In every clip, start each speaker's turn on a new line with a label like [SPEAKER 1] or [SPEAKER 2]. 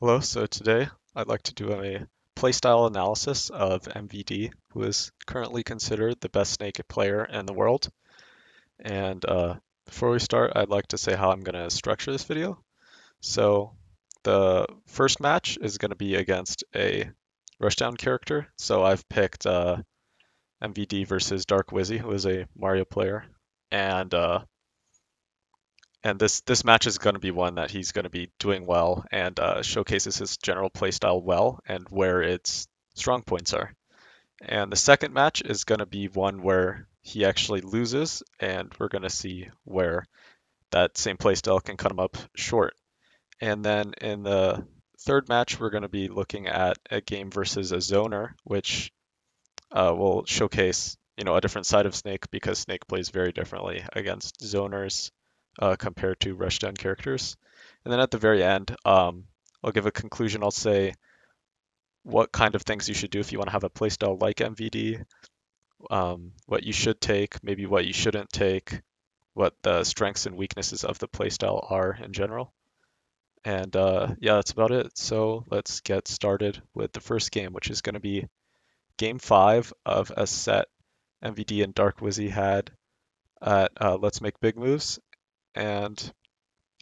[SPEAKER 1] Hello, so today I'd like to do a playstyle analysis of MVD, who is currently considered the best Snake player in the world. And before we start, I'd like to say how I'm going to structure this video. So the first match is going to be against a rushdown character. So I've picked MVD versus Dark Wizzy, who is a Mario player. And this match is going to be one that he's going to be doing well and showcases his general playstyle well and where its strong points are. And the second match is going to be one where he actually loses, and we're going to see where that same playstyle can cut him up short. And then in the third match, we're going to be looking at a game versus a zoner, which will showcase a different side of Snake because Snake plays very differently against zoners compared to rushdown characters. And then at the very end, I'll give a conclusion. I'll say what kind of things you should do if you want to have a playstyle like MVD, what you should take, maybe what you shouldn't take, what the strengths and weaknesses of the playstyle are in general. And yeah, that's about it. So let's get started with the first game, which is going to be Game 5 of a set MVD and Dark Wizzy had at Let's Make Big Moves. And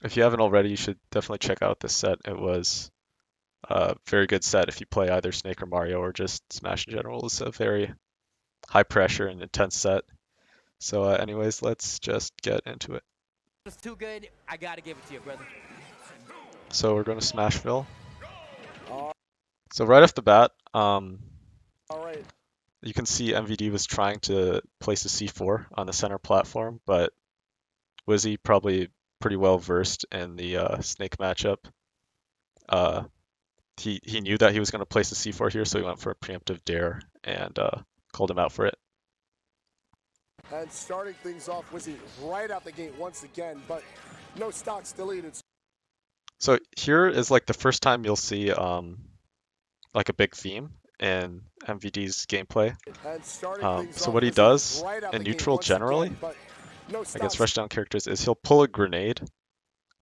[SPEAKER 1] if you haven't already, you should definitely check out this set. It was a very good set if you play either Snake or Mario or just Smash in general. It's a very high pressure and intense set. So anyways, let's just get into it.
[SPEAKER 2] It's too good. I gotta give it to you, brother.
[SPEAKER 1] So we're going to Smashville. So right off the bat, you can see MVD was trying to place a C4 on the center platform, but Wizzy probably pretty well versed in the Snake matchup. He knew that he was going to place a C4 here, so he went for a preemptive dare and called him out for it.
[SPEAKER 3] And starting things off, Wizzy right out the gate once again, but no stocks deleted.
[SPEAKER 1] So here is like the first time you'll see like a big theme in MVD's gameplay. So what he does in neutral generally against rushdown characters is he'll pull a grenade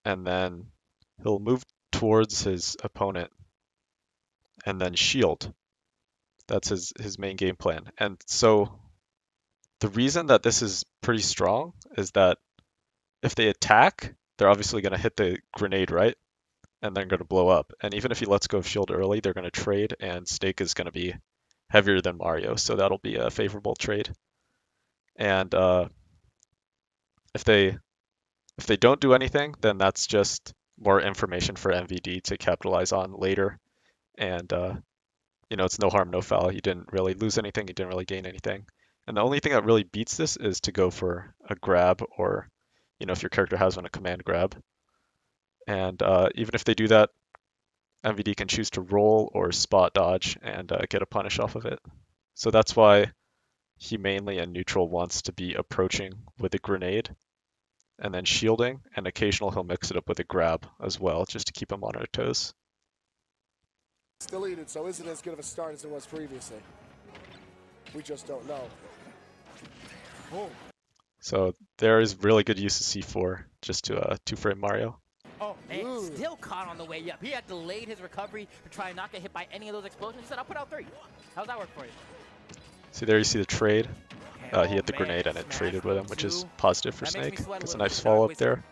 [SPEAKER 1] and then he'll move towards his opponent and then shield. That's his main game plan. And so the reason that this is pretty strong is that if they attack, they're obviously going to hit the grenade, right? And they're going to blow up. And even if he lets go of shield early, they're going to trade, and Snake is going to be heavier than Mario, so that'll be a favorable trade. And if they don't do anything, then that's just more information for MVD to capitalize on later. And it's no harm, no foul. He didn't really lose anything. He didn't really gain anything. And the only thing that really beats this is to go for a grab, or if your character has one, a command grab. And even if they do that, MVD can choose to roll or spot dodge and get a punish off of it. So that's why he mainly in neutral wants to be approaching with a grenade and then shielding, and occasionally he'll mix it up with a grab as well, just to keep him on our toes.
[SPEAKER 3] It's deleted, so isn't as good of a start as it was previously. We just don't know. Oh.
[SPEAKER 1] So there is really good use of C4 just to two-frame Mario.
[SPEAKER 2] Oh, and still caught on the way up. He had delayed his recovery to try and not get hit by any of those explosions. He said, I'll put out 3. How's that work for you?
[SPEAKER 1] See there, you see the trade. He hit the grenade and it traded with him, which is positive for Snake. Gets a nice follow-up there.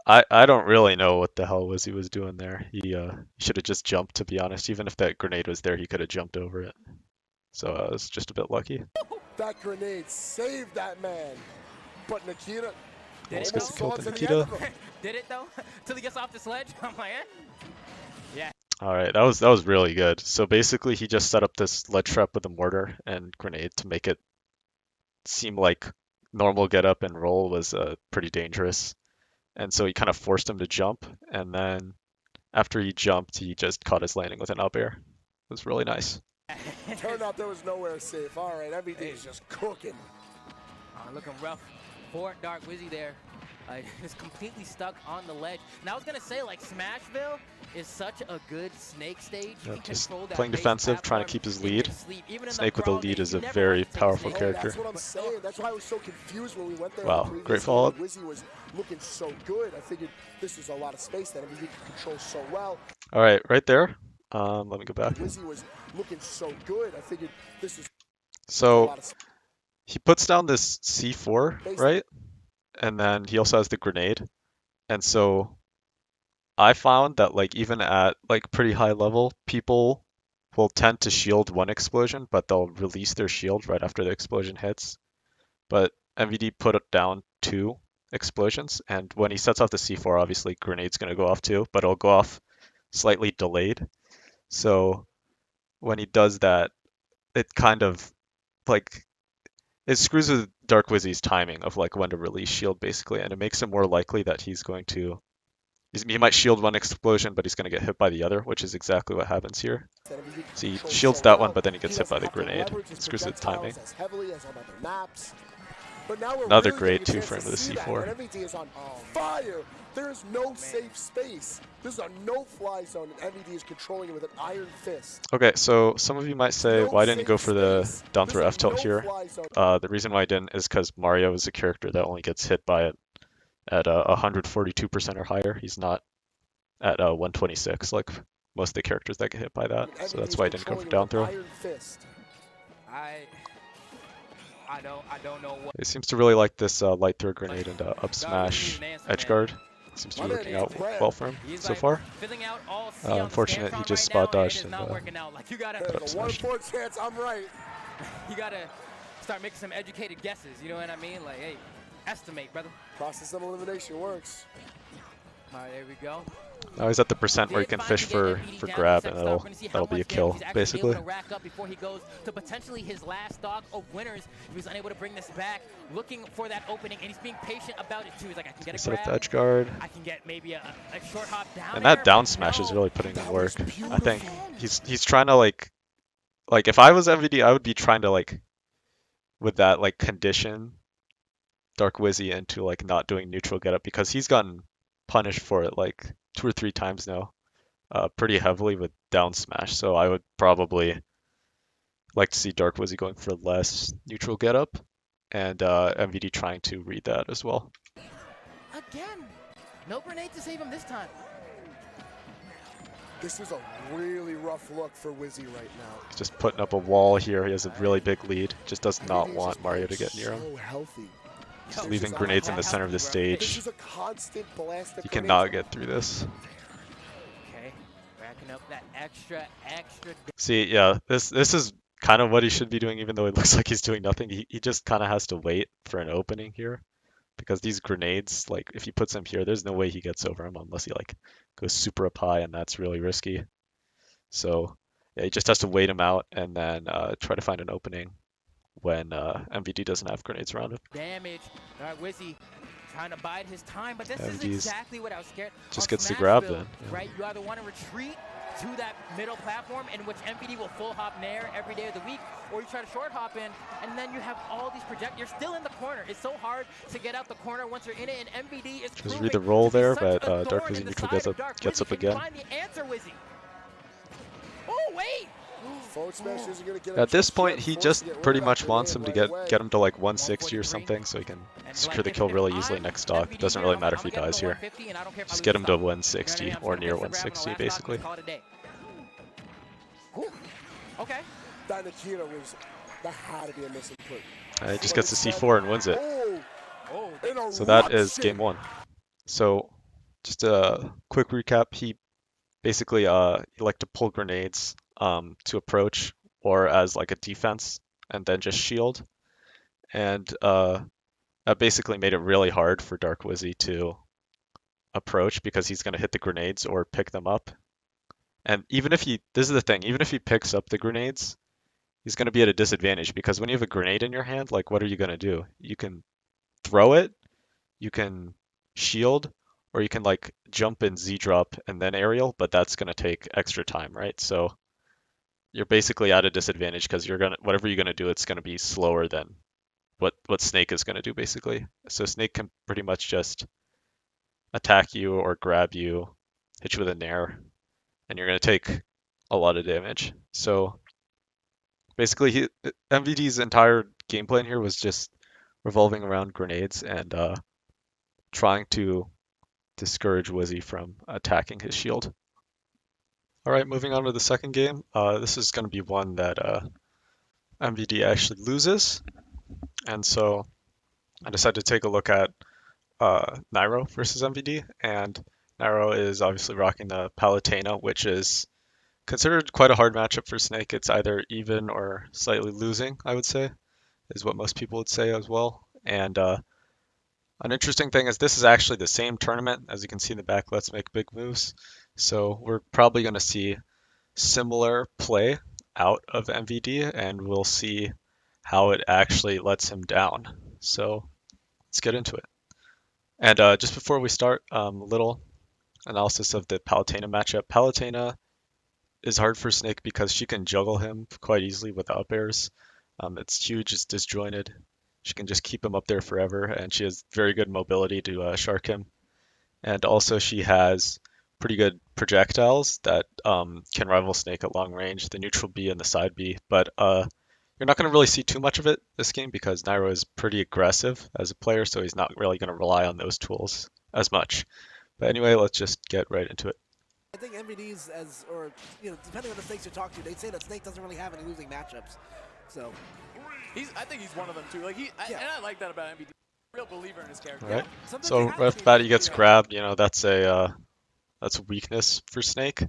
[SPEAKER 1] I don't really know what the hell Wizzy was doing there. He should have just jumped, to be honest. Even if that grenade was there, he could have jumped over it. So it was just a bit lucky.
[SPEAKER 3] That grenade saved that man. But Nikita...
[SPEAKER 1] Almost gets the kill to Nikita.
[SPEAKER 2] Did it though? Till he gets off the sledge? I'm like, yeah.
[SPEAKER 1] Alright, that was really good. So basically he just set up this ledge trap with a mortar and grenade to make it seem like normal get up and roll was pretty dangerous. And so he kind of forced him to jump, and then after he jumped, he just caught his landing with an up air. It was really nice.
[SPEAKER 3] Turned out there was nowhere safe. Alright, everything is just cooking.
[SPEAKER 2] Looking rough for Dark Wizzy there. is completely stuck on the ledge. And I was gonna say, like, Smashville is such a good Snake stage. You
[SPEAKER 1] Yeah,
[SPEAKER 2] can
[SPEAKER 1] just
[SPEAKER 2] control that
[SPEAKER 1] playing
[SPEAKER 2] base
[SPEAKER 1] defensive, trying to
[SPEAKER 2] platform
[SPEAKER 1] keep his
[SPEAKER 2] in your
[SPEAKER 1] lead.
[SPEAKER 2] sleep. Even in the
[SPEAKER 1] Snake with a
[SPEAKER 2] brawl
[SPEAKER 1] lead
[SPEAKER 2] game,
[SPEAKER 1] is
[SPEAKER 2] you
[SPEAKER 1] a
[SPEAKER 2] never
[SPEAKER 1] very
[SPEAKER 2] have to take
[SPEAKER 1] powerful
[SPEAKER 2] Snake.
[SPEAKER 1] character.
[SPEAKER 3] That's what I'm saying. That's why I was so confused when we went there
[SPEAKER 1] Wow,
[SPEAKER 3] in the
[SPEAKER 1] great
[SPEAKER 3] previous
[SPEAKER 1] follow-up.
[SPEAKER 3] game. Wizzy was looking so good. I figured this was a lot of space that MVD could control so well.
[SPEAKER 1] All right, right there. Let me go back.
[SPEAKER 3] Wizzy was looking so good. I figured this was a
[SPEAKER 1] So
[SPEAKER 3] lot of
[SPEAKER 1] he puts down this C4,
[SPEAKER 3] space.
[SPEAKER 1] right? And then he also has the grenade. And so I found that like even at like pretty high level, people will tend to shield one explosion, but they'll release their shield right after the explosion hits. But MVD put down 2 explosions, and when he sets off the C4, obviously grenade's going to go off too, but it'll go off slightly delayed. So when he does that, it kind of like it screws with Dark Wizzy's timing of like when to release shield basically, and it makes it more likely that he might shield one explosion, but he's going to get hit by the other, which is exactly what happens here. So he shields that one, but then he gets hit by the grenade. It screws with timing.
[SPEAKER 3] But now we're
[SPEAKER 1] Another
[SPEAKER 3] really
[SPEAKER 1] great
[SPEAKER 3] getting a
[SPEAKER 1] 2 frame
[SPEAKER 3] chance
[SPEAKER 1] of
[SPEAKER 3] to
[SPEAKER 1] the
[SPEAKER 3] see that.
[SPEAKER 1] C4.
[SPEAKER 3] And MVD is on fire. There is no safe space. This is a no-fly zone, and MVD is controlling it with an iron fist.
[SPEAKER 1] Okay, so some of you might say, why didn't you go for the down throw F tilt here? The reason why I didn't is because Mario is a character that only gets hit by it at 142% or higher. He's not at 126 like most of the characters that get hit by that. So that's why I didn't go for down throw.
[SPEAKER 2] I don't know what.
[SPEAKER 1] He seems to really like this light throw grenade and up smash edge guard. Seems to be working out well for him so far. Unfortunate, he just spot dodged and got up smashed.
[SPEAKER 3] Chance I'm right.
[SPEAKER 2] You gotta start making some educated guesses. You know what I mean? Like, hey, estimate, brother.
[SPEAKER 3] Process of elimination works.
[SPEAKER 2] All right, there we go.
[SPEAKER 1] Now he's at the percent where he can fish for grab, and that'll be a kill, basically.
[SPEAKER 2] Rack up before he goes to potentially his last stock of winners. He was unable to bring this back, looking for that opening, and he's being patient about it too. He's like, I can get a
[SPEAKER 1] Set
[SPEAKER 2] grab.
[SPEAKER 1] up the edge guard.
[SPEAKER 2] I can get maybe a short hop down.
[SPEAKER 1] And that down smash is really putting in work. I think he's trying to like if I was MVD, I would be trying to like with that like condition Dark Wizzy into like not doing neutral getup, because he's gotten punished for it like 2 or 3 times now, pretty heavily with down smash. So I would probably like to see Dark Wizzy going for less neutral getup, and MVD trying to read that as well.
[SPEAKER 2] Again, no grenade to save him this time.
[SPEAKER 3] This is a really rough look for Wizzy right now.
[SPEAKER 1] He's just putting up a wall here. He has a really big lead. Just does not want Mario to get near him.
[SPEAKER 3] So healthy.
[SPEAKER 1] He's leaving grenades in the center of the stage.
[SPEAKER 3] This is a constant blast of
[SPEAKER 1] He cannot get through this.
[SPEAKER 2] Okay, racking up that extra.
[SPEAKER 1] See, yeah, this is kind of what he should be doing, even though it looks like he's doing nothing. He just kind of has to wait for an opening here, because these grenades, like if he puts them here, there's no way he gets over them unless he like goes super up high, and that's really risky. So yeah, he just has to wait him out and then try to find an opening when MVD doesn't have grenades around him.
[SPEAKER 2] Damage. All right, Wizzy trying to bide his time, but this is
[SPEAKER 1] MVD's
[SPEAKER 2] exactly what I was scared.
[SPEAKER 1] just gets the grab
[SPEAKER 2] Smashville,
[SPEAKER 1] then. Yeah.
[SPEAKER 2] Right, you either want to retreat to that middle platform, in which MVD will full hop nair every day of the week, or you try to short hop in, and then you have all these you're still in the corner. It's so hard to get out the corner once you're in it, and MVD is
[SPEAKER 1] Just read the roll there, but Dark Wizzy neutral gets up again.
[SPEAKER 2] Find the answer, Wizzy. Oh wait!
[SPEAKER 1] At this point, he just pretty much wants him to get him to like 160 or something, so he can secure the kill really easily next stock. It doesn't really matter if he dies here. Just get him to 160 or near 160, basically.
[SPEAKER 2] Okay.
[SPEAKER 3] That had to be a missing put.
[SPEAKER 1] He just gets the C4 and wins it. So that is game 1. So just a quick recap. He basically he liked to pull grenades to approach or as like a defense, and then just shield. And that basically made it really hard for Dark Wizzy to approach, because he's going to hit the grenades or pick them up. And even if this is the thing, even if he picks up the grenades, he's going to be at a disadvantage, because when you have a grenade in your hand, like what are you going to do? You can throw it, you can shield, or you can like jump and Z drop and then aerial, but that's going to take extra time, right? So you're basically at a disadvantage, because whatever you're going to do, it's going to be slower than what Snake is going to do, basically. So Snake can pretty much just attack you or grab you, hit you with a nair, and you're going to take a lot of damage. So basically, MVD's entire game plan here was just revolving around grenades and trying to discourage Wizzy from attacking his shield. All right, moving on to the second game. This is going to be one that MVD actually loses, and so I decided to take a look at Nairo versus MVD, and Nairo is obviously rocking the Palutena, which is considered quite a hard matchup for Snake. It's either even or slightly losing, I would say, is what most people would say as well. And an interesting thing is this is actually the same tournament. As you can see in the back, Let's Make Big Moves. So we're probably going to see similar play out of MVD, and we'll see how it actually lets him down. So let's get into it. And just before we start, a little analysis of the Palutena matchup. Palutena is hard for Snake because she can juggle him quite easily with up airs. It's huge, it's disjointed. She can just keep him up there forever, and she has very good mobility to shark him. And also she has pretty good projectiles that can rival Snake at long range, the neutral B and the side B. But you're not going to really see too much of it this game because Nairo is pretty aggressive as a player, so he's not really going to rely on those tools as much. But anyway, let's just get right into it.
[SPEAKER 4] I think MVD's or depending on the Snakes you talk to, they'd say that Snake doesn't really have any losing matchups. So
[SPEAKER 5] I think he's one of them too. Like and I like that about MVD. Real believer in his character.
[SPEAKER 1] All right.
[SPEAKER 4] Yeah.
[SPEAKER 1] So right off the bat, he gets grabbed. That's a weakness for Snake.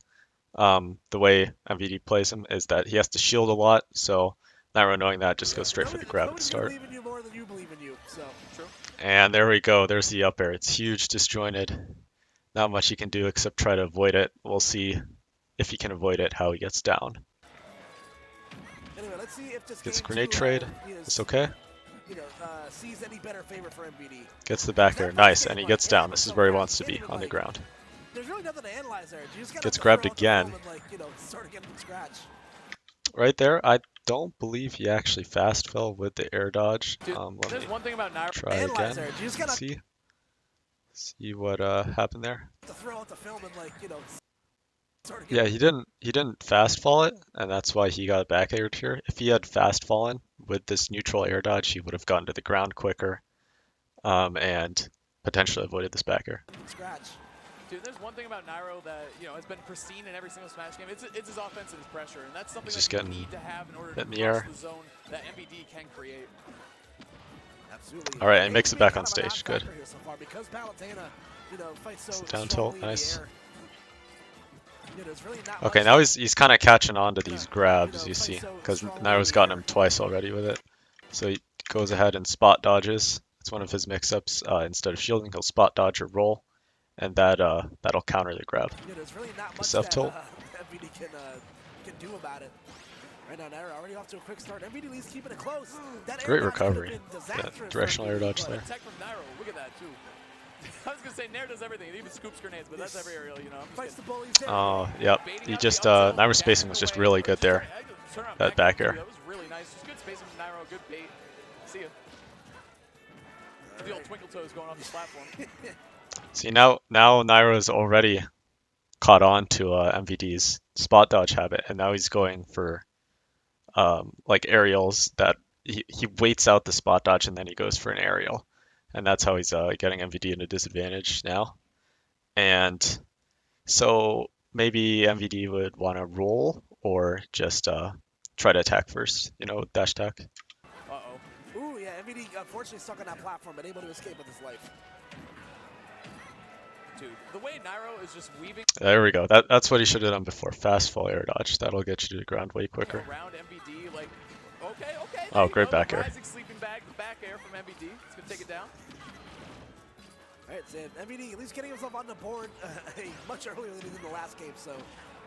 [SPEAKER 1] The way MVD plays him is that he has to shield a lot. So Nairo, knowing that, just goes straight for the grab at the start.
[SPEAKER 4] Believe in you more than you believe in you. So true.
[SPEAKER 1] And there we go. There's the up air. It's huge, disjointed. Not much he can do except try to avoid it. We'll see if he can avoid it, how he gets down.
[SPEAKER 4] Anyway, let's see if this
[SPEAKER 1] Gets a grenade trade. It's okay.
[SPEAKER 4] Sees any better favor for MVD.
[SPEAKER 1] Gets the back air. Nice. And he gets down. This is where he wants to be, on the ground.
[SPEAKER 4] There's really nothing to analyze there. You just gotta
[SPEAKER 1] Gets grabbed again.
[SPEAKER 4] Start again from scratch.
[SPEAKER 1] Right there. I don't believe he actually fast fell with the air dodge.
[SPEAKER 5] Dude,
[SPEAKER 1] Let me
[SPEAKER 5] one thing about Nairo.
[SPEAKER 1] try again. See what happened there.
[SPEAKER 4] To throw out the film and start again.
[SPEAKER 1] Yeah, he didn't fast fall it, and that's why he got back aired here. If he had fast fallen with this neutral air dodge, he would have gotten to the ground quicker, and potentially avoided this back air.
[SPEAKER 4] Scratch.
[SPEAKER 5] Dude, there's one thing about Nairo that has been pristine in every single Smash game. It's his offense and his pressure, and that's something
[SPEAKER 1] He's
[SPEAKER 5] that
[SPEAKER 1] just
[SPEAKER 5] you need to have in order to
[SPEAKER 1] getting
[SPEAKER 5] cross the zone that MVD can create.
[SPEAKER 4] Absolutely.
[SPEAKER 1] All right, and makes it back on stage. Good.
[SPEAKER 4] So far, because Palutena, fights so
[SPEAKER 1] Down tilt,
[SPEAKER 4] strongly in the
[SPEAKER 1] nice.
[SPEAKER 4] air. There's really not
[SPEAKER 1] Okay,
[SPEAKER 4] much
[SPEAKER 1] now he's kind of catching on to these grabs, you see, because Nairo's gotten him twice already with it. So he goes ahead and spot dodges. It's one of his mix-ups. Instead of shielding, he'll spot dodge or roll, and that'll counter the grab.
[SPEAKER 4] There's really not
[SPEAKER 1] The
[SPEAKER 4] much
[SPEAKER 1] self tilt.
[SPEAKER 4] that MVD can do about it. Right now, Nairo already off to a quick start. MVD leads keeping it close. That
[SPEAKER 1] Great
[SPEAKER 4] air dodge could have
[SPEAKER 1] recovery.
[SPEAKER 4] been
[SPEAKER 1] Yeah,
[SPEAKER 4] disastrous
[SPEAKER 1] directional
[SPEAKER 4] for
[SPEAKER 1] air
[SPEAKER 4] MVD,
[SPEAKER 1] dodge
[SPEAKER 4] but
[SPEAKER 1] there.
[SPEAKER 5] Tech from Nairo, look at that too. I was gonna say Nair does everything. It even scoops grenades, but that's every aerial, I'm
[SPEAKER 4] Fights
[SPEAKER 5] just
[SPEAKER 4] the bullies in.
[SPEAKER 1] Oh, yep. He just Nairo's spacing was just really good there. That back air.
[SPEAKER 5] That was really nice. Just good spacing from Nairo. Good bait. See ya. The old twinkle toes going off the platform.
[SPEAKER 1] See, now Nairo's already caught on to MVD's spot dodge habit, and now he's going for like aerials that he waits out the spot dodge and then he goes for an aerial, and that's how he's getting MVD into disadvantage now. And so maybe MVD would want to roll or just try to attack first, dash attack.
[SPEAKER 4] Ooh, yeah, MVD unfortunately stuck on that platform, but able to escape with his life.
[SPEAKER 5] Dude, the way Nairo is just weaving.
[SPEAKER 1] There we go. That's what he should have done before. Fast fall air dodge. That'll get you to the ground way quicker.
[SPEAKER 5] Around MVD, okay.
[SPEAKER 1] Oh, great back air.
[SPEAKER 5] Rising sleeping bag, the back air from MVD. It's gonna take it down.
[SPEAKER 4] All right, so MVD at least getting himself on the board much earlier than he did in the last game. So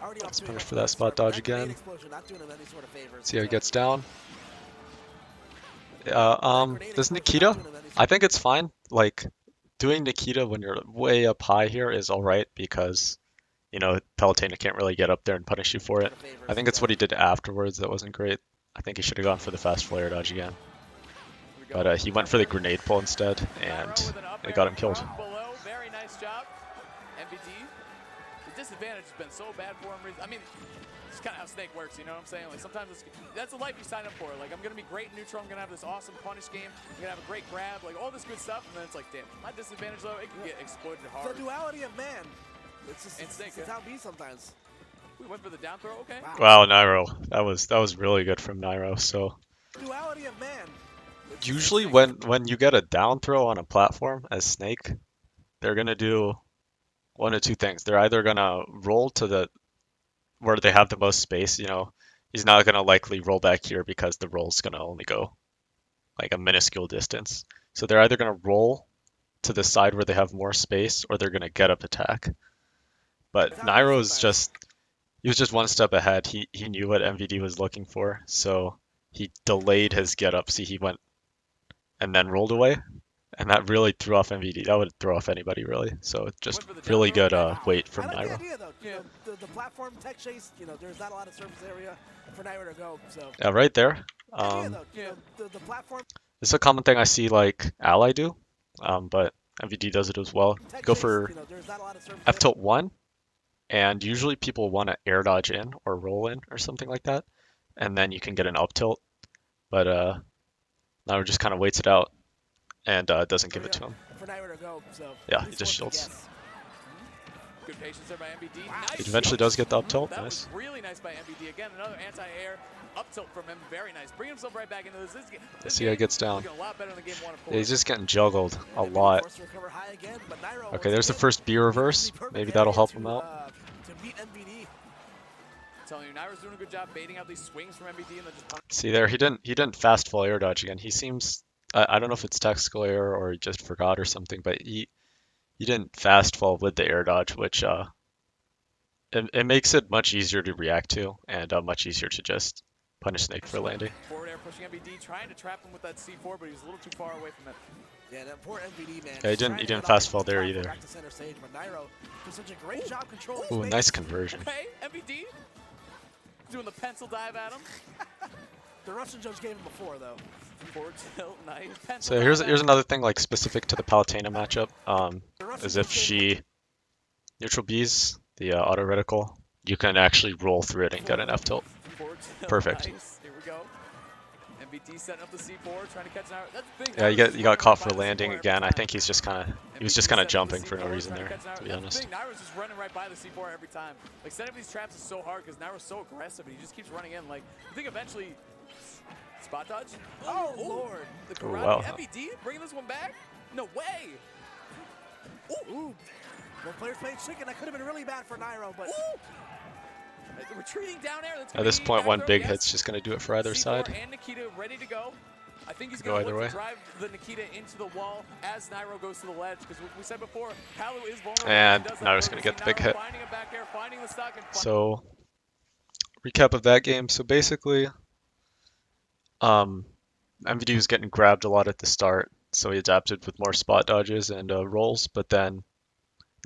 [SPEAKER 4] already
[SPEAKER 1] Let's punish for that spot dodge again.
[SPEAKER 4] Not doing him any sort of favors.
[SPEAKER 1] See how he gets down. Does Nikita? I think it's fine. Like, doing Nikita when you're way up high here is alright because, Palutena can't really get up there and punish you for it. I think it's what he did afterwards that wasn't great. I think he should have gone for the fast flare dodge again. But he went for the grenade pull instead, and it got him killed.
[SPEAKER 5] Below, very nice job. MVD, the disadvantage has been so bad for him. I mean, it's kind of how Snake works, you know what I'm saying? Like sometimes that's the life you sign up for. Like I'm gonna be great in neutral, I'm gonna have this awesome punish game, I'm gonna have a great grab, like all this good stuff, and then it's like, damn, my disadvantage though, it can get exploited hard.
[SPEAKER 4] The duality of man. It's just
[SPEAKER 5] Snake,
[SPEAKER 4] it's how it be sometimes.
[SPEAKER 5] We went for the down throw, okay.
[SPEAKER 1] Wow, Nairo, that was really good from Nairo. So
[SPEAKER 4] Duality of man.
[SPEAKER 1] usually when you get a down throw on a platform as Snake, they're gonna do one of two things. They're either gonna roll to the where they have the most space. You know, he's not gonna likely roll back here because the roll's gonna only go like a minuscule distance. So they're either gonna roll to the side where they have more space, or they're gonna get up attack. But Nairo's he was just one step ahead. He knew what MVD was looking for, so he delayed his get up. See, he went and then rolled away, and that really threw off MVD. That would throw off anybody really. So just really good wait from
[SPEAKER 4] I like
[SPEAKER 1] Nairo.
[SPEAKER 4] the idea though. You know, the platform tech chase. You know, there's not a lot of surface area for Nairo to go. So
[SPEAKER 1] Yeah, right there.
[SPEAKER 4] idea, though, you know, the platform.
[SPEAKER 1] It's a common thing I see like Ally do, but MVD does it as well.
[SPEAKER 4] Tech
[SPEAKER 1] Go
[SPEAKER 4] chase,
[SPEAKER 1] for
[SPEAKER 4] you know, there's not a lot of surface
[SPEAKER 1] F
[SPEAKER 4] area.
[SPEAKER 1] tilt 1, and usually people want to air dodge in or roll in or something like that, and then you can get an up tilt. But Nairo just kind of waits it out and doesn't give it to him.
[SPEAKER 4] For Nairo to go. So
[SPEAKER 1] Yeah,
[SPEAKER 4] at
[SPEAKER 1] he
[SPEAKER 4] least
[SPEAKER 1] just
[SPEAKER 4] one to
[SPEAKER 1] shields.
[SPEAKER 4] guess.
[SPEAKER 5] Good patience there by MVD.
[SPEAKER 4] Wow.
[SPEAKER 5] Nice
[SPEAKER 1] He eventually does get the up tilt.
[SPEAKER 5] That
[SPEAKER 1] Nice.
[SPEAKER 5] was really nice by MVD. Again, another anti-air up tilt from him. Very nice. Bring himself right back into this. This
[SPEAKER 1] See how he
[SPEAKER 5] game
[SPEAKER 1] gets
[SPEAKER 5] is
[SPEAKER 1] down.
[SPEAKER 5] looking a lot better than game 1, of course.
[SPEAKER 1] Yeah, he's just getting juggled a
[SPEAKER 4] MVD
[SPEAKER 1] lot.
[SPEAKER 4] forced to recover high again, but Nairo
[SPEAKER 1] Okay,
[SPEAKER 4] once
[SPEAKER 1] there's the
[SPEAKER 4] again,
[SPEAKER 1] first B reverse.
[SPEAKER 4] the perfect
[SPEAKER 1] Maybe that'll
[SPEAKER 4] area
[SPEAKER 1] help
[SPEAKER 4] to,
[SPEAKER 1] him out.
[SPEAKER 4] To beat MVD.
[SPEAKER 5] I'm telling you, Nairo's doing a good job baiting out these swings from MVD and then just punishing.
[SPEAKER 1] See there, he didn't fast fall air dodge again. He seems I don't know if it's tactical error or he just forgot or something, but he didn't fast fall with the air dodge, which it makes it much easier to react to and much easier to just punish Snake for landing.
[SPEAKER 5] Forward air pushing MVD, trying to trap him with that C4, but he's a little too far away from it.
[SPEAKER 4] Yeah, that poor MVD man.
[SPEAKER 1] Yeah, he didn't fast fall there either.
[SPEAKER 4] Back to center stage, but Nairo does such a great job controlling
[SPEAKER 1] Ooh,
[SPEAKER 4] space.
[SPEAKER 1] nice conversion.
[SPEAKER 5] Okay, MVD doing the pencil dive at him.
[SPEAKER 4] The Russian judge gave him before though.
[SPEAKER 5] Forward tilt, nice. Pencil
[SPEAKER 1] So here's
[SPEAKER 5] dive at him.
[SPEAKER 1] another thing like specific to the Palutena matchup.
[SPEAKER 4] The Russian
[SPEAKER 1] Is if
[SPEAKER 4] judge gave him
[SPEAKER 1] she neutral B's the auto reticle, you can actually roll through it and get an F tilt.
[SPEAKER 5] Forward tilt,
[SPEAKER 1] Perfect.
[SPEAKER 5] Nice. Here we go. MVD setting up the C4, trying to catch Nairo. That's the thing.
[SPEAKER 1] Yeah,
[SPEAKER 5] Nairo's
[SPEAKER 1] you got
[SPEAKER 5] just
[SPEAKER 1] caught
[SPEAKER 5] running
[SPEAKER 1] for
[SPEAKER 5] right by the
[SPEAKER 1] landing
[SPEAKER 5] C4 every
[SPEAKER 1] again. I
[SPEAKER 5] time.
[SPEAKER 1] think he was just kind
[SPEAKER 5] MVD
[SPEAKER 1] of
[SPEAKER 5] setting up
[SPEAKER 1] jumping
[SPEAKER 5] the
[SPEAKER 1] for no
[SPEAKER 5] C4,
[SPEAKER 1] reason
[SPEAKER 5] trying to
[SPEAKER 1] there,
[SPEAKER 5] catch Nairo.
[SPEAKER 1] to be
[SPEAKER 5] That's the
[SPEAKER 1] honest.
[SPEAKER 5] thing, Nairo's just running right by the C4 every time. Like setting up these traps is so hard because Nairo's so aggressive and he just keeps running in. Like I think eventually spot dodge.
[SPEAKER 4] Oh, Lord.
[SPEAKER 5] The
[SPEAKER 1] Oh,
[SPEAKER 5] karate.
[SPEAKER 1] wow.
[SPEAKER 5] MVD bringing this one back? No way.
[SPEAKER 4] Ooh. Well, players playing chicken. That could have been really bad for Nairo, but
[SPEAKER 5] Ooh. Retreating down air. That's
[SPEAKER 1] At this
[SPEAKER 5] me.
[SPEAKER 1] point,
[SPEAKER 5] Back
[SPEAKER 1] one
[SPEAKER 5] throw,
[SPEAKER 1] big
[SPEAKER 5] yes.
[SPEAKER 1] hit's just gonna do it for either
[SPEAKER 5] C4
[SPEAKER 1] side.
[SPEAKER 5] and Nikita ready to go. I think he's
[SPEAKER 1] Go
[SPEAKER 5] going to
[SPEAKER 1] either
[SPEAKER 5] look
[SPEAKER 1] way.
[SPEAKER 5] to drive the Nikita into the wall as Nairo goes to the ledge. Because we said before, Palu is vulnerable.
[SPEAKER 1] And
[SPEAKER 5] He does that
[SPEAKER 1] Nairo's
[SPEAKER 5] early.
[SPEAKER 1] gonna get the
[SPEAKER 5] See
[SPEAKER 1] big hit.
[SPEAKER 5] Finding a back air, finding the stock, and
[SPEAKER 1] So, recap of that game. So basically, MVD was getting grabbed a lot at the start, so he adapted with more spot dodges and rolls. But then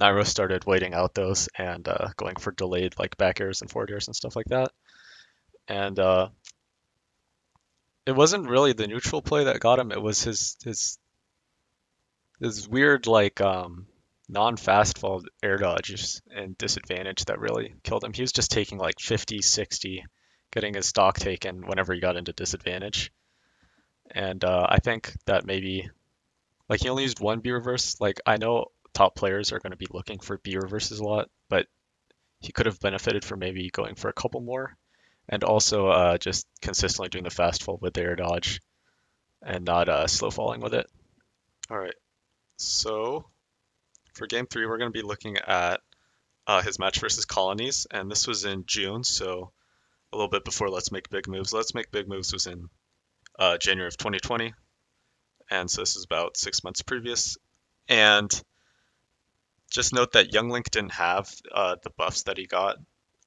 [SPEAKER 1] Nairo started waiting out those and going for delayed like back airs and forward airs and stuff like that. And it wasn't really the neutral play that got him. It was his weird like non-fast fall air dodges and disadvantage that really killed him. He was just taking like 50, 60, getting his stock taken whenever he got into disadvantage. And I think that maybe like he only used one B reverse. Like I know top players are going to be looking for B reverses a lot, but he could have benefited from maybe going for a couple more. And also just consistently doing the fast fall with the air dodge and not slow falling with it. All right, so for game 3, we're going to be looking at his match versus Colonies, and this was in June, so a little bit before Let's Make Big Moves. Let's Make Big Moves was in January of 2020, and so this is about 6 months previous. And just note that Young Link didn't have the buffs that he got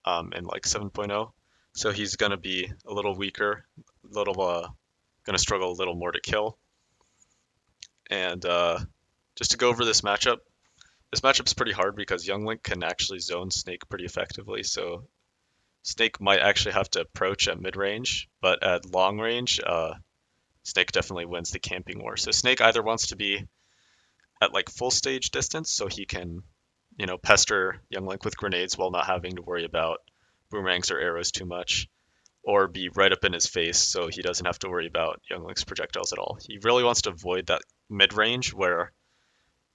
[SPEAKER 1] in like 7.0. So he's going to be a little weaker, going to struggle a little more to kill. And just to go over this matchup's pretty hard because Young Link can actually zone Snake pretty effectively. So Snake might actually have to approach at mid-range, but at long range, Snake definitely wins the camping war. So Snake either wants to be at like full stage distance, so he can, you know, pester Young Link with grenades while not having to worry about boomerangs or arrows too much, or be right up in his face so he doesn't have to worry about Young Link's projectiles at all. He really wants to avoid that mid-range where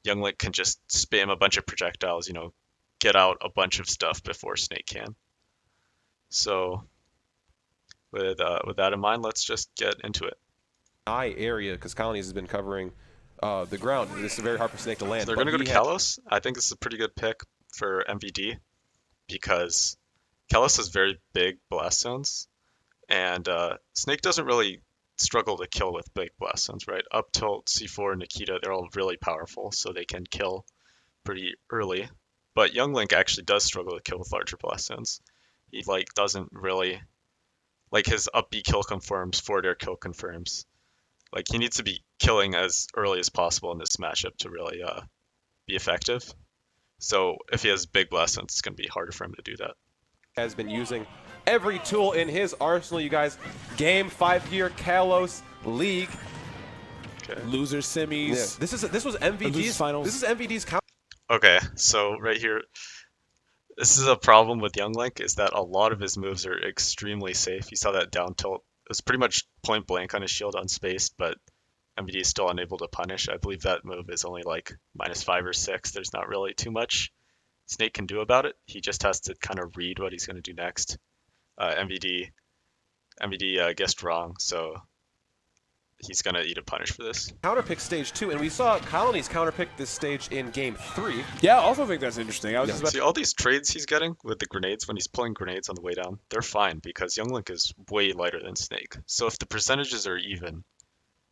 [SPEAKER 1] Young Link can just spam a bunch of projectiles, you know, get out a bunch of stuff before Snake can. So with that in mind, let's just get into it.
[SPEAKER 6] High area, because Colonies has been covering the ground. This is very hard for Snake to land.
[SPEAKER 1] So they're going to go to Kalos. I think this is a pretty good pick for MVD because Kalos has very big blast zones, and Snake doesn't really struggle to kill with big blast zones, right? Up tilt, C4, Nikita, they're all really powerful, so they can kill pretty early. But Young Link actually does struggle to kill with larger blast zones. He like doesn't really like his up B kill confirms, forward air kill confirms. Like he needs to be killing as early as possible in this matchup to really be effective. So if he has big blast zones, it's going to be harder for him to do that.
[SPEAKER 6] Has been using every tool in his arsenal, you guys. Game 5 here, Kalos League.
[SPEAKER 1] Okay.
[SPEAKER 4] Loser semis.
[SPEAKER 6] Yeah. This was MVD's
[SPEAKER 4] finals.
[SPEAKER 6] This is MVD's count.
[SPEAKER 1] Okay, so right here, this is a problem with Young Link, is that a lot of his moves are extremely safe. You saw that down tilt. It was pretty much point blank on his shield unspaced, but MVD is still unable to punish. I believe that move is only like -5 or 6. There's not really too much Snake can do about it. He just has to kind of read what he's going to do next. MVD guessed wrong, so he's going to eat a punish for this.
[SPEAKER 6] Counterpick stage 2, and we saw Colonies counterpick this stage in game 3.
[SPEAKER 4] Yeah, I also think that's interesting. I was just about
[SPEAKER 1] See, all these trades he's getting with the grenades, when he's pulling grenades on the way down, they're fine because Young Link is way lighter than Snake. So if the percentages are even,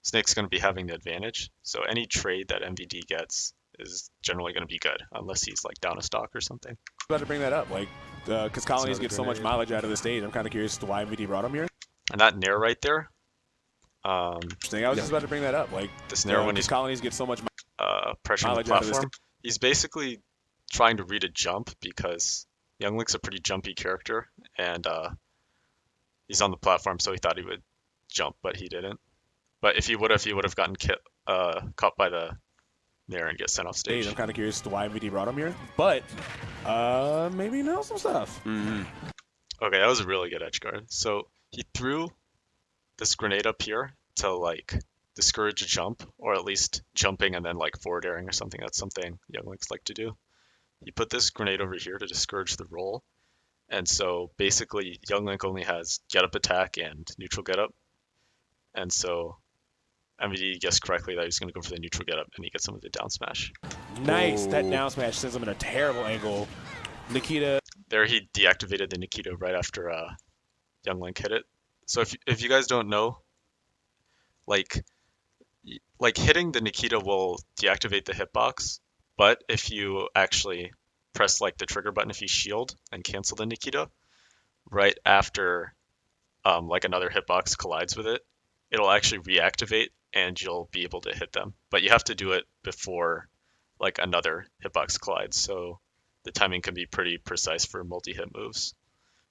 [SPEAKER 1] Snake's going to be having the advantage. So any trade that MVD gets is generally going to be good, unless he's like down a stock or something.
[SPEAKER 4] about to bring that up, like, because Colonies
[SPEAKER 1] another
[SPEAKER 4] get so much
[SPEAKER 1] grenade.
[SPEAKER 4] mileage out of the stage. I'm kind of curious as to why MVD brought him here.
[SPEAKER 1] And that nair right there,
[SPEAKER 4] Interesting. I was just about to bring that up, like,
[SPEAKER 1] this nair when
[SPEAKER 4] because
[SPEAKER 1] he's
[SPEAKER 4] Colonies get so much.
[SPEAKER 1] pressuring the
[SPEAKER 4] mileage out of this
[SPEAKER 1] platform, he's basically trying to read a jump because Young Link's a pretty jumpy character, and he's on the platform, so he thought he would jump, but he didn't. But if he would have gotten caught by the nair and get sent off stage.
[SPEAKER 4] I'm kind of curious as to why MVD brought him here, but maybe you know some stuff.
[SPEAKER 1] Okay, that was a really good edge guard. So he threw this grenade up here to like discourage a jump, or at least jumping and then like forward airing or something. That's something Young Links like to do. He put this grenade over here to discourage the roll, and so basically Young Link only has get up attack and neutral get up, and so MVD guessed correctly that he's going to go for the neutral get up, and he gets some of the down smash.
[SPEAKER 4] Nice. That down smash sends him in a terrible angle. Nikita.
[SPEAKER 1] There he deactivated the Nikita right after Young Link hit it. So if you guys don't know, like hitting the Nikita will deactivate the hitbox, but if you actually press like the trigger button, if you shield and cancel the Nikita, right after like another hitbox collides with it, it'll actually reactivate and you'll be able to hit them. But you have to do it before like another hitbox collides, so the timing can be pretty precise for multi-hit moves.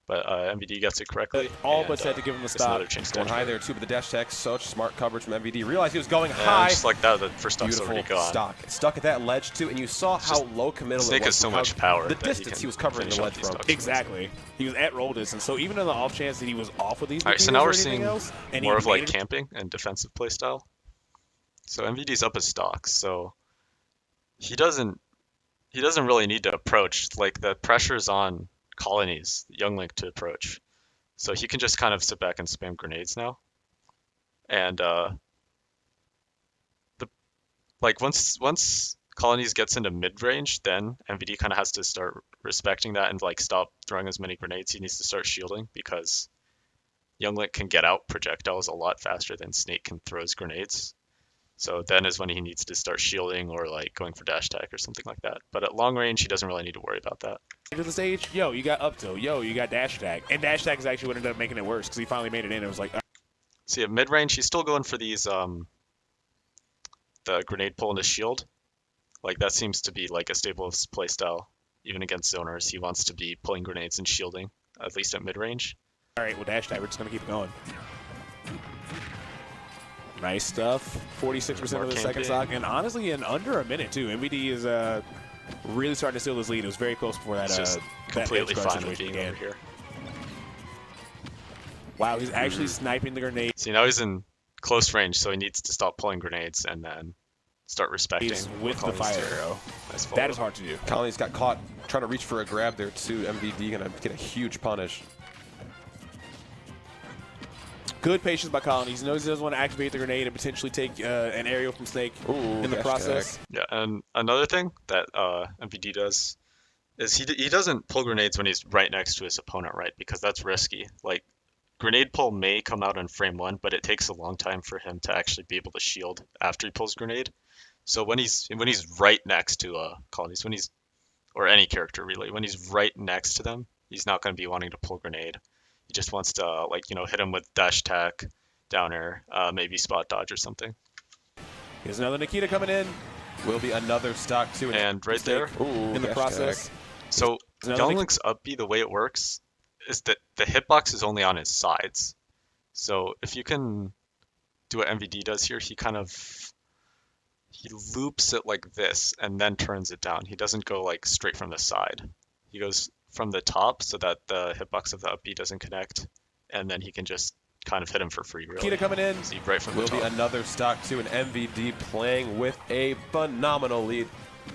[SPEAKER 1] But MVD gets it correctly.
[SPEAKER 4] All
[SPEAKER 1] and,
[SPEAKER 4] but said to give him a
[SPEAKER 1] it's
[SPEAKER 4] stop.
[SPEAKER 1] another change
[SPEAKER 6] Going
[SPEAKER 1] dash
[SPEAKER 6] high
[SPEAKER 1] guard.
[SPEAKER 6] there too, but the dash tech, such smart coverage from MVD. Realized he was going
[SPEAKER 1] And
[SPEAKER 6] high.
[SPEAKER 1] just like that, the first stock's
[SPEAKER 6] Beautiful
[SPEAKER 1] already gone.
[SPEAKER 6] stock. Stuck at that ledge too, and you saw how low committal
[SPEAKER 1] Snake
[SPEAKER 6] it was.
[SPEAKER 1] has so
[SPEAKER 6] how
[SPEAKER 1] much power
[SPEAKER 6] The
[SPEAKER 1] that
[SPEAKER 6] distance he was covering the
[SPEAKER 1] finish
[SPEAKER 6] ledge
[SPEAKER 1] off these
[SPEAKER 6] from.
[SPEAKER 1] stocks.
[SPEAKER 4] Exactly. He was at roll distance, so even on the off chance that he was off with these
[SPEAKER 1] All right, so
[SPEAKER 4] Nikitas
[SPEAKER 1] now
[SPEAKER 4] or
[SPEAKER 1] we're
[SPEAKER 4] anything
[SPEAKER 1] seeing
[SPEAKER 4] else, and
[SPEAKER 1] more
[SPEAKER 4] he
[SPEAKER 1] of like
[SPEAKER 4] made it-
[SPEAKER 1] camping and defensive playstyle. So MVD's up his stocks, so he doesn't really need to approach. Like the pressure's on Colonies, Young Link to approach. So he can just kind of sit back and spam grenades now. And once Colonies gets into mid range, then MVD kind of has to start respecting that and like stop throwing as many grenades. He needs to start shielding because Young Link can get out projectiles a lot faster than Snake can throw his grenades. So then is when he needs to start shielding or like going for dash attack or something like that. But at long range, he doesn't really need to worry about that.
[SPEAKER 4] to the stage, yo, you got up tilt, yo, you got dash attack. And dash attack is actually what ended up making it worse because he finally made it in. It was like,
[SPEAKER 1] See, at mid range, he's still going for these the grenade pull into shield. Like that seems to be like a staple of his playstyle, even against zoners. He wants to be pulling grenades and shielding, at least at mid range.
[SPEAKER 4] all right, well, dash attack, we're just going to keep it going. Nice stuff. 46% of the second stock, and honestly, in under a minute too. MVD is really starting to steal this lead. It was very close before that.
[SPEAKER 1] It's just completely
[SPEAKER 4] that
[SPEAKER 1] fine with being over here.
[SPEAKER 4] Wow, he's actually sniping the grenade.
[SPEAKER 1] See, now he's in close range, so he needs to stop pulling grenades and then start respecting.
[SPEAKER 4] He's with the fire arrow.
[SPEAKER 1] Nice
[SPEAKER 4] that is hard to do.
[SPEAKER 6] Colony's got caught trying to reach for a grab there too. MVD gonna get a huge punish.
[SPEAKER 4] Good patience by Colony. He knows he doesn't want to activate the grenade and potentially take an aerial from Snake in the process.
[SPEAKER 1] Yeah, and another thing that MVD does is he doesn't pull grenades when he's right next to his opponent, right? Because that's risky. Like, grenade pull may come out in frame 1, but it takes a long time for him to actually be able to shield after he pulls grenade. So when he's right next to Colonies, or any character really, when he's right next to them, he's not going to be wanting to pull grenade. He just wants to, like, hit him with dash attack, down air, maybe spot dodge or something.
[SPEAKER 4] Here's another Nikita coming in.
[SPEAKER 6] Will be another stock too.
[SPEAKER 1] And right there,
[SPEAKER 4] in the process.
[SPEAKER 1] So Young Link's up B, the way it works is that the hitbox is only on his sides. So if you can do what MVD does here, he loops it like this and then turns it down. He doesn't go like straight from the side. He goes from the top so that the hitbox of the up B doesn't connect, and then he can just kind of hit him for free, really.
[SPEAKER 4] Nikita coming in.
[SPEAKER 1] See, right from
[SPEAKER 6] Will
[SPEAKER 1] the top.
[SPEAKER 6] be another stock too, and MVD playing with a phenomenal lead.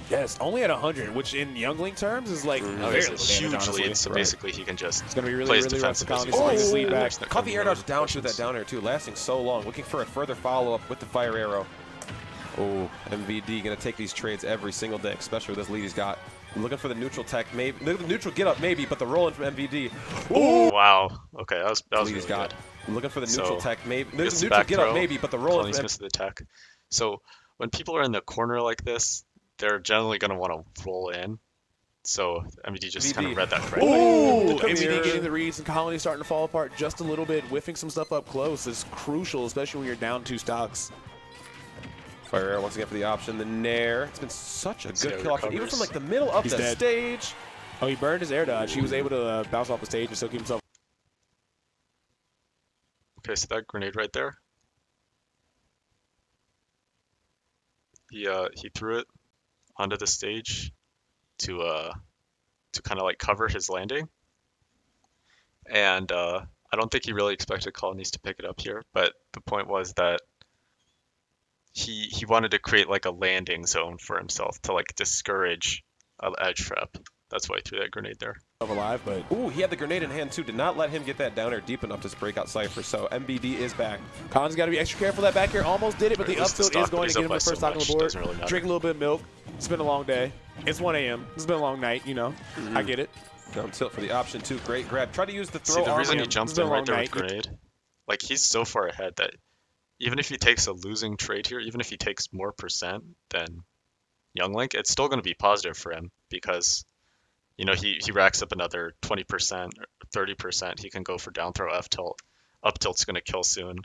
[SPEAKER 4] Yes, only at 100, which in Young Link terms is like
[SPEAKER 1] There's a huge lead, so basically he can just
[SPEAKER 4] it's gonna be really,
[SPEAKER 1] play his
[SPEAKER 4] really rough
[SPEAKER 1] defensive
[SPEAKER 4] for
[SPEAKER 1] as
[SPEAKER 4] Colony
[SPEAKER 1] he
[SPEAKER 4] to
[SPEAKER 1] wants.
[SPEAKER 4] lead back.
[SPEAKER 6] Caught the air dodge down through that down air too, lasting so long. Looking for a further follow-up with the fire arrow. Oh, MVD gonna take these trades every single day, especially with this lead he's got. Looking for the neutral tech, maybe the neutral get up, maybe, but the roll in from MVD.
[SPEAKER 1] Oh wow! Okay, that was really
[SPEAKER 6] he's got.
[SPEAKER 1] good.
[SPEAKER 6] Looking for the neutral tech, maybe the
[SPEAKER 1] Gets the
[SPEAKER 6] neutral
[SPEAKER 1] back
[SPEAKER 6] get
[SPEAKER 1] throw,
[SPEAKER 6] up, maybe, but the roll in
[SPEAKER 1] Colony's
[SPEAKER 6] from
[SPEAKER 1] missed the attack. So when people are in the corner like this, they're generally going to want to roll in. So MVD just kind of read that correctly.
[SPEAKER 4] Oh, MVD getting the reads and Colony starting to fall apart just a little bit. Whiffing some stuff up close is crucial, especially when you're down 2 stocks.
[SPEAKER 6] Fire arrow once again for the option. The Nair. It's been such a good kill option, even from like the middle of the
[SPEAKER 4] dead.
[SPEAKER 6] stage.
[SPEAKER 4] Oh, he burned his air dodge. He was able to bounce off the stage and still keep himself.
[SPEAKER 1] Okay, so that grenade right there. He threw it onto the stage to kind of like cover his landing. And I don't think he really expected Colonies to pick it up here, but the point was that he wanted to create like a landing zone for himself to like discourage an edge trap. That's why he threw that grenade there.
[SPEAKER 4] Alive, but
[SPEAKER 6] ooh, he had the grenade in hand too. Did not let him get that down air deep enough to break out Cypher. So MVD is back.
[SPEAKER 4] Collins got to be extra careful. That back here almost did it, but the up tilt is going to get him the first stock on the board.
[SPEAKER 1] Really
[SPEAKER 4] Drink a little bit of milk. It's been a long day. It's 1 a.m. It's been a long night, you know. I get it.
[SPEAKER 6] Down tilt for the option 2. Great grab. Try to use the throw.
[SPEAKER 1] See, the reason he jumped in right there with
[SPEAKER 4] night.
[SPEAKER 1] grenade, like he's so far ahead that even if he takes a losing trade here, even if he takes more percent than Young Link, it's still going to be positive for him because, you know, he racks up another 20% or 30%. He can go for down throw F tilt. Up tilt's going to kill soon.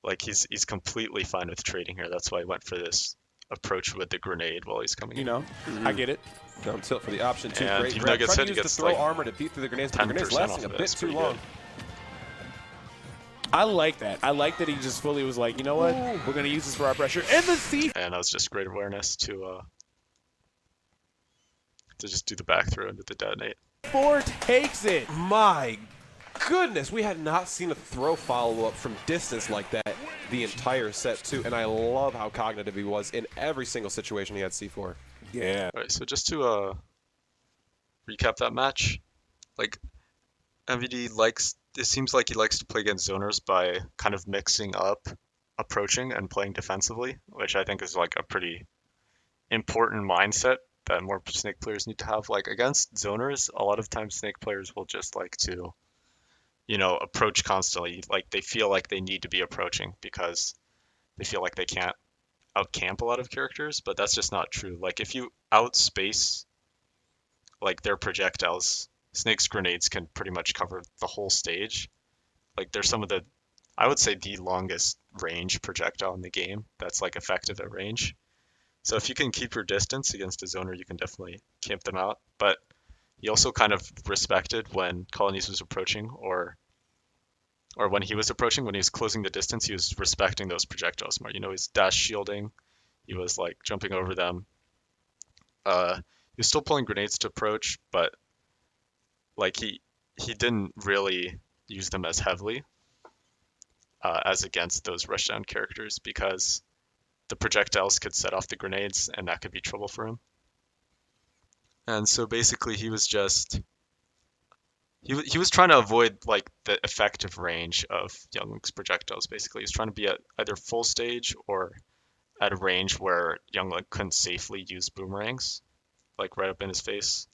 [SPEAKER 1] Like he's completely fine with trading here. That's why he went for this approach with the grenade while he's coming in.
[SPEAKER 4] You know, I get it.
[SPEAKER 6] Down tilt for the option 2.
[SPEAKER 1] And
[SPEAKER 6] Great
[SPEAKER 1] even though
[SPEAKER 6] grab.
[SPEAKER 1] he gets
[SPEAKER 6] Try
[SPEAKER 1] hit,
[SPEAKER 6] to
[SPEAKER 1] he
[SPEAKER 6] use
[SPEAKER 1] gets
[SPEAKER 6] the throw
[SPEAKER 1] like
[SPEAKER 6] armor to beat through the grenades, but the grenades
[SPEAKER 1] 10%
[SPEAKER 6] lasting a
[SPEAKER 1] off of it.
[SPEAKER 6] bit
[SPEAKER 1] It's
[SPEAKER 6] too
[SPEAKER 1] pretty
[SPEAKER 6] long.
[SPEAKER 1] good.
[SPEAKER 4] I like that. I like that he just fully was like, you know what? We're going to use this for our pressure. And the C.
[SPEAKER 1] And that was just great awareness to just do the back throw into the detonate.
[SPEAKER 4] 4 takes it.
[SPEAKER 6] My goodness, we had not seen a throw follow-up from distance like that the entire set too, and I love how cognitive he was in every single situation he had C4.
[SPEAKER 4] Yeah.
[SPEAKER 1] All right, so just to recap that match, like MVD likes, it seems like he likes to play against zoners by kind of mixing up approaching and playing defensively, which I think is like a pretty important mindset that more Snake players need to have. Like against zoners, a lot of times Snake players will just like to, you know, approach constantly. Like they feel like they need to be approaching because they feel like they can't outcamp a lot of characters, but that's just not true. Like if you outspace like their projectiles, Snake's grenades can pretty much cover the whole stage. Like they're some of the, I would say the longest range projectile in the game that's like effective at range. So if you can keep your distance against a zoner, you can definitely camp them out. But he also kind of respected when Colonies was approaching, or or when he was approaching, when he was closing the distance, he was respecting those projectiles more. You know, he's dash shielding, he was like jumping over them. He was still pulling grenades to approach, but like he didn't really use them as heavily as against those rushdown characters because the projectiles could set off the grenades and that could be trouble for him. And so basically he was just he was trying to avoid like the effective range of Youngling's projectiles. Basically, he was trying to be at either full stage or at a range where Youngling couldn't safely use boomerangs, like right up in his face.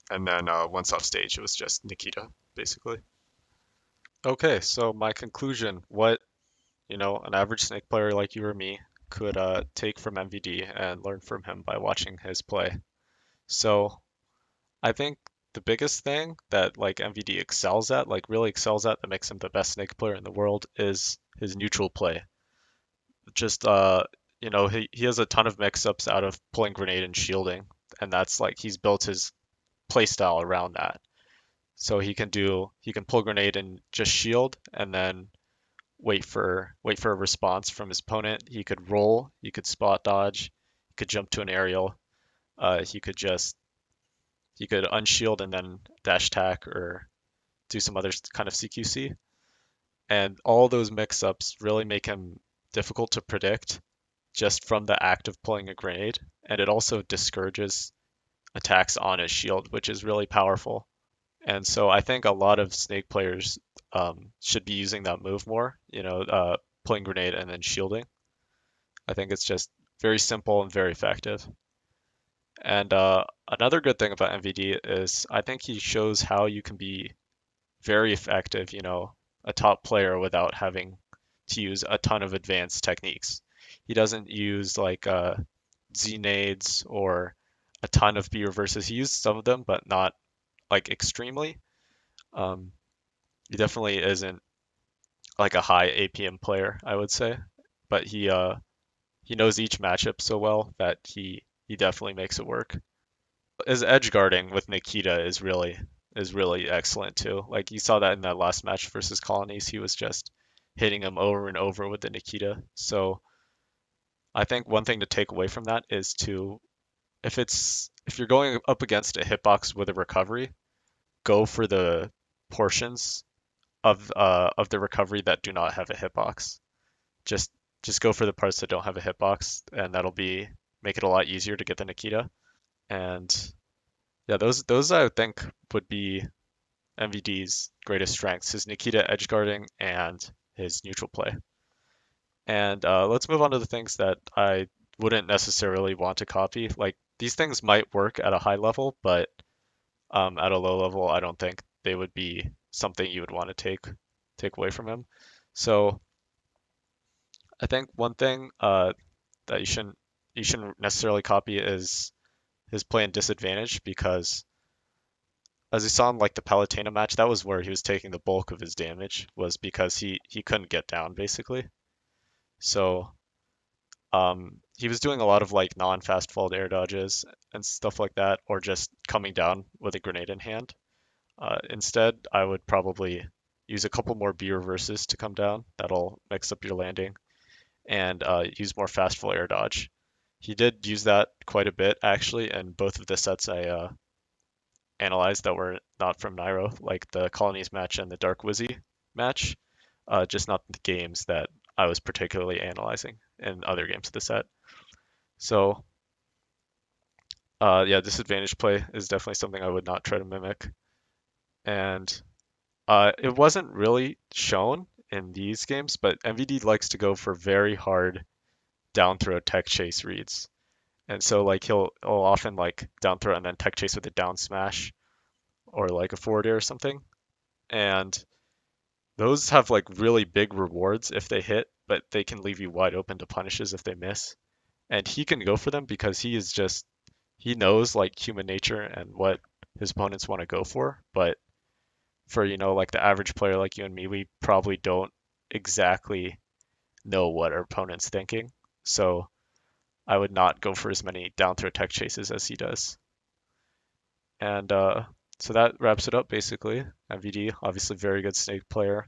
[SPEAKER 1] And then once off stage, it was just Nikita, basically. Okay, so my conclusion, what an average Snake player like you or me could take from MVD and learn from him by watching his play. So I think the biggest thing that like MVD excels at, like really excels at, that makes him the best Snake player in the world is his neutral play. Just he has a ton of mix-ups out of pulling grenade and shielding, and that's like he's built his play style around that. So he can pull grenade and just shield, and then wait for a response from his opponent. He could roll, he could spot dodge, he could jump to an aerial, he could unshield and then dash attack or do some other kind of CQC. And all those mix-ups really make him difficult to predict just from the act of pulling a grenade. And it also discourages attacks on his shield, which is really powerful. And so I think a lot of Snake players should be using that move more, pulling grenade and then shielding. I think it's just very simple and very effective. And another good thing about MVD is I think he shows how you can be very effective, a top player without having to use a ton of advanced techniques. He doesn't use like Z-nades or a ton of B reverses. He used some of them, but not like extremely. He definitely isn't like a high APM player, I would say, but he knows each matchup so well that he definitely makes it work. His edge guarding with Nikita is really excellent too. Like you saw that in that last match versus Colonies, he was just hitting him over and over with the Nikita. So I think one thing to take away from that is if you're going up against a hitbox with a recovery, go for the portions of the recovery that do not have a hitbox. Just go for the parts that don't have a hitbox, and that'll make it a lot easier to get the Nikita. And yeah, those I would think would be MVD's greatest strengths: his Nikita edge guarding and his neutral play. And let's move on to the things that I wouldn't necessarily want to copy. Like these things might work at a high level, but at a low level, I don't think they would be something you would want to take away from him. So I think one thing that you shouldn't necessarily copy is his play in disadvantage, because as you saw in like the Palutena match, that was where he was taking the bulk of his damage, was because he couldn't get down basically. So he was doing a lot of like non-fast fault air dodges and stuff like that, or just coming down with a grenade in hand. Instead, I would probably use a couple more B reverses to come down. That'll mix up your landing, and use more fast full air dodge. He did use that quite a bit actually in both of the sets I analyzed that were not from Nairo, like the Colonies match and the Dark Wizzy match, just not the games that I was particularly analyzing in other games of the set. So yeah, disadvantage play is definitely something I would not try to mimic. And it wasn't really shown in these games, but MVD likes to go for very hard down throw tech chase reads. And so like he'll often like down throw and then tech chase with a down smash or like a forward air or something. And those have like really big rewards if they hit, but they can leave you wide open to punishes if they miss. And he can go for them because he knows like human nature and what his opponents want to go for. But for, like the average player like you and me, we probably don't exactly know what our opponent's thinking. So I would not go for as many down throw tech chases as he does. And so that wraps it up basically. MVD, obviously very good Snake player.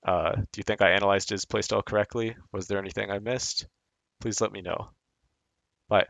[SPEAKER 1] Do you think I analyzed his playstyle correctly? Was there anything I missed? Please let me know. Bye.